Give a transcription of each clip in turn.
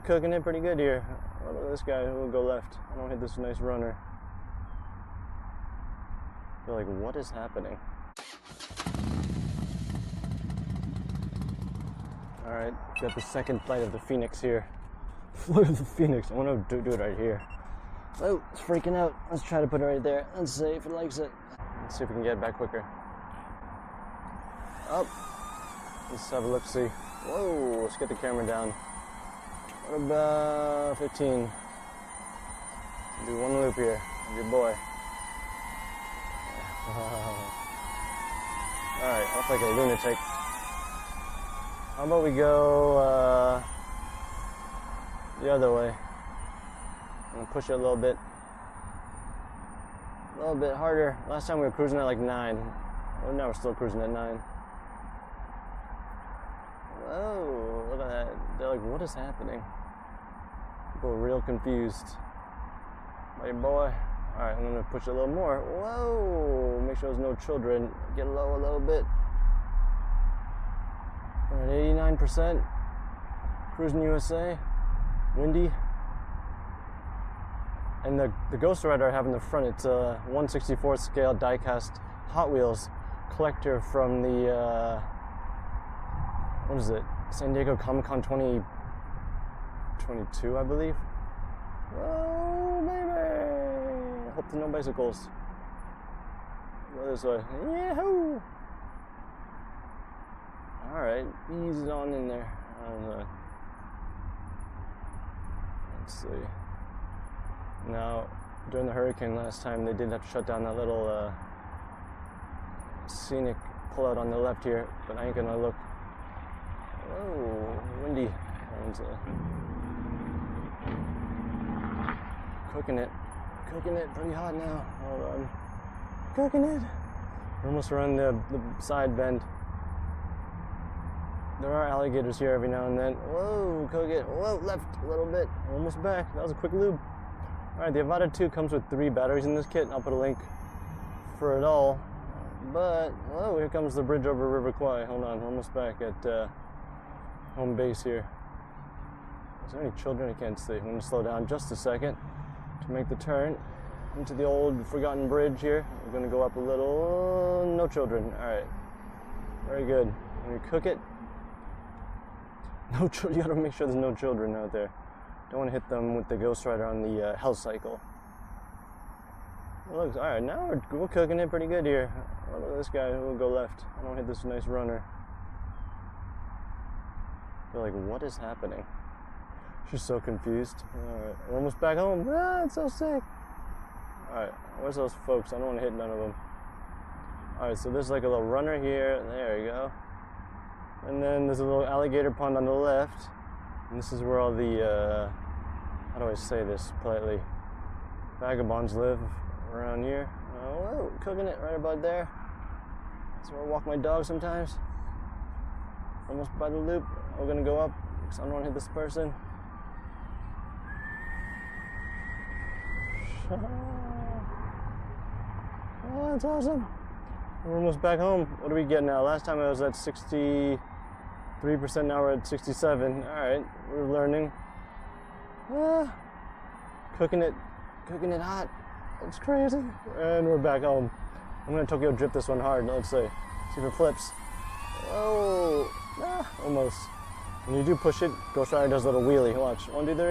cooking it pretty good here. Oh, look at this guy who will go left. I don't hit this nice runner. They're like, what is happening? Alright, got the second flight of the Phoenix here. Look at the Phoenix. I want to do it right here. Oh, it's freaking out. Let's try to put it right there. Let's see if it likes it. Let's see if we can get it back quicker. Up. Let's have a look-see. Whoa, let's get the camera down. What about 15? Do one loop here with your boy. Alright, I look like a lunatic. How about we go the other way? I'm gonna push it a little bit harder. Last time we were cruising at like 9. Well, now we're still cruising at 9. Whoa, look at that. They're like, what is happening? People are real confused. My boy. Alright, I'm gonna push it a little more. Whoa! Make sure there's no children. Get low a little bit. We're at 89%. Cruising USA. Windy. And the Ghost Rider I have in the front, it's a 1/64 scale die-cast Hot Wheels collector from the, what is it? San Diego Comic-Con 2022, I believe. Oh, baby! Hope to no bicycles. Go this way. Yahoo! Alright, ease it on in there. I don't know. Let's see. Now, during the hurricane last time, they did have to shut down that little scenic pullout on the left here, but I ain't gonna look. Oh, windy. And, cooking it pretty hot now. Hold on. Cooking it. We're almost around the side bend. There are alligators here every now and then. Whoa, cook it. Whoa, left a little bit. Almost back. That was a quick lube. Alright, the Avata 2 comes with 3 batteries in this kit. I'll put a link for it all. But, whoa, here comes the bridge over River Kwai. Hold on, we're almost back at home base here. Is there any children? I can't see. I'm going to slow down just a second to make the turn into the old forgotten bridge here. We're going to go up a little. No children. Alright. Very good. When you cook it, no children. You got to make sure there's no children out there. Don't want to hit them with the Ghost Rider on the health cycle. Looks alright. Now we're cooking it pretty good here. Oh, look at this guy who will go left. I don't hit this nice runner. They're like, what is happening? She's so confused. Alright, we're almost back home. Ah, it's so sick. Alright, where's those folks? I don't want to hit none of them. Alright, so there's like a little runner here. There you go. And then there's a little alligator pond on the left. And this is where all the, how do I say this politely? Vagabonds live around here. Oh, whoa, cooking it right about there. That's where I walk my dog sometimes. Almost by the loop. We're gonna go up because I don't want to hit this person. Oh, that's awesome. We're almost back home. What do we get now? Last time I was at 63%, now we're at 67. Alright, we're learning. Cooking it hot. It's crazy. And we're back home. I'm gonna Tokyo drift this one hard. Let's see if it flips. Oh, almost. When you do push it, Ghost Rider does a little wheelie. Watch. 1, 2, 3,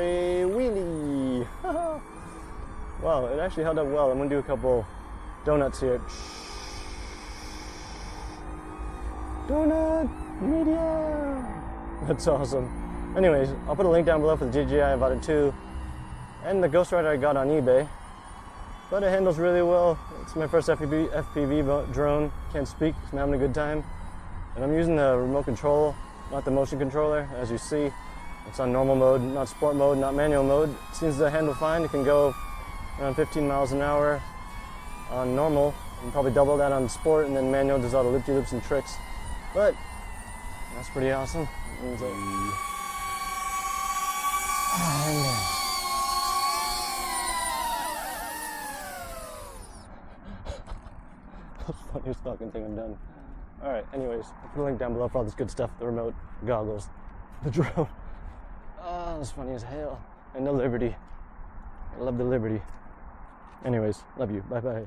wheelie. Wow, it actually held up well. I'm gonna do a couple donuts here. Donut media. That's awesome. Anyways, I'll put a link down below for the DJI Avata 2 and the Ghost Rider I got on eBay. But it handles really well. It's my first FPV drone. Can't speak, I'm having a good time. And I'm using the remote control, not the motion controller. As you see, it's on normal mode, not sport mode, not manual mode. It seems to handle fine. It can go around 15 miles an hour on normal, and probably double that on sport, and then manual does all the loop-de-loops and tricks. But that's pretty awesome. That's the funniest fucking thing I've done. Alright, anyways, I'll put a link down below for all this good stuff. The remote, goggles, the drone. was funny as hell. And the Liberty. I love the Liberty. Anyways, love you. Bye-bye.